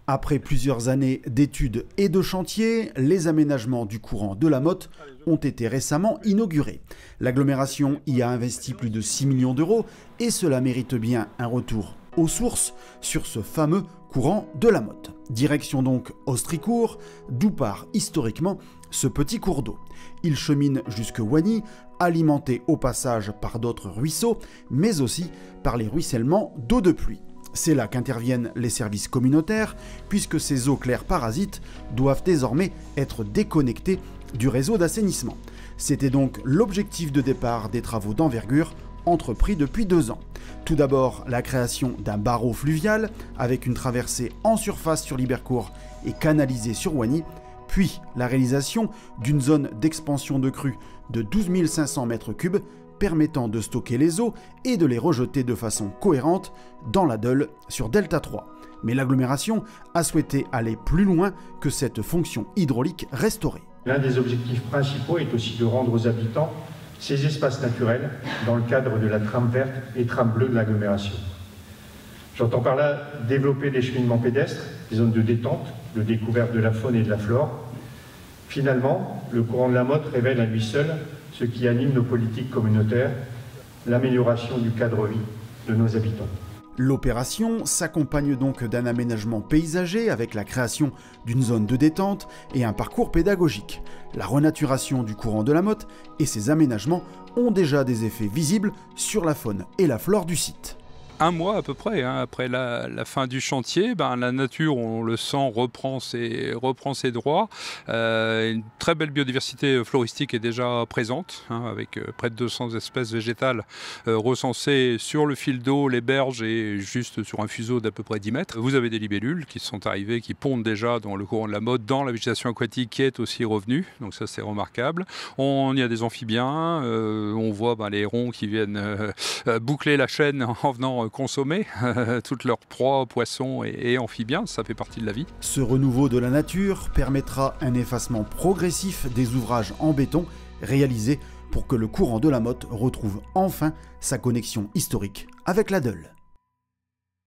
Après plusieurs années d'études et de chantiers, les aménagements du courant de la Motte ont été récemment inaugurés. L'agglomération y a investi plus de 6 millions d'euros et cela mérite bien un retour aux sources sur ce fameux courant de la Motte. Direction donc Austricourt, d'où part historiquement ce petit cours d'eau. Il chemine jusque Wagny, alimenté au passage par d'autres ruisseaux, mais aussi par les ruissellements d'eau de pluie. C'est là qu'interviennent les services communautaires, puisque ces eaux claires parasites doivent désormais être déconnectées du réseau d'assainissement. C'était donc l'objectif de départ des travaux d'envergure entrepris depuis 2 ans. Tout d'abord, la création d'un barreau fluvial avec une traversée en surface sur Libercourt et canalisée sur Wagny, puis la réalisation d'une zone d'expansion de crue de 12 500 m3 permettant de stocker les eaux et de les rejeter de façon cohérente dans la Deule sur Delta 3. Mais l'agglomération a souhaité aller plus loin que cette fonction hydraulique restaurée. L'un des objectifs principaux est aussi de rendre aux habitants ces espaces naturels dans le cadre de la trame verte et trame bleue de l'agglomération. J'entends par là développer des cheminements pédestres, des zones de détente, de découverte de la faune et de la flore. Finalement, le courant de la Motte révèle à lui seul ce qui anime nos politiques communautaires, l'amélioration du cadre de vie de nos habitants. L'opération s'accompagne donc d'un aménagement paysager avec la création d'une zone de détente et un parcours pédagogique. La renaturation du courant de la Motte et ses aménagements ont déjà des effets visibles sur la faune et la flore du site. Un mois à peu près, après la fin du chantier, la nature, on le sent, reprend ses droits. Une très belle biodiversité floristique est déjà présente, avec près de 200 espèces végétales recensées sur le fil d'eau, les berges et juste sur un fuseau d'à peu près 10 mètres. Vous avez des libellules qui sont arrivées, qui pondent déjà dans le courant de la Motte, dans la végétation aquatique qui est aussi revenue, donc ça c'est remarquable. Il y a des amphibiens, on voit les hérons qui viennent boucler la chaîne en venant consommer toutes leurs proies, poissons et amphibiens, ça fait partie de la vie. Ce renouveau de la nature permettra un effacement progressif des ouvrages en béton réalisés pour que le courant de la Motte retrouve enfin sa connexion historique avec la Deule.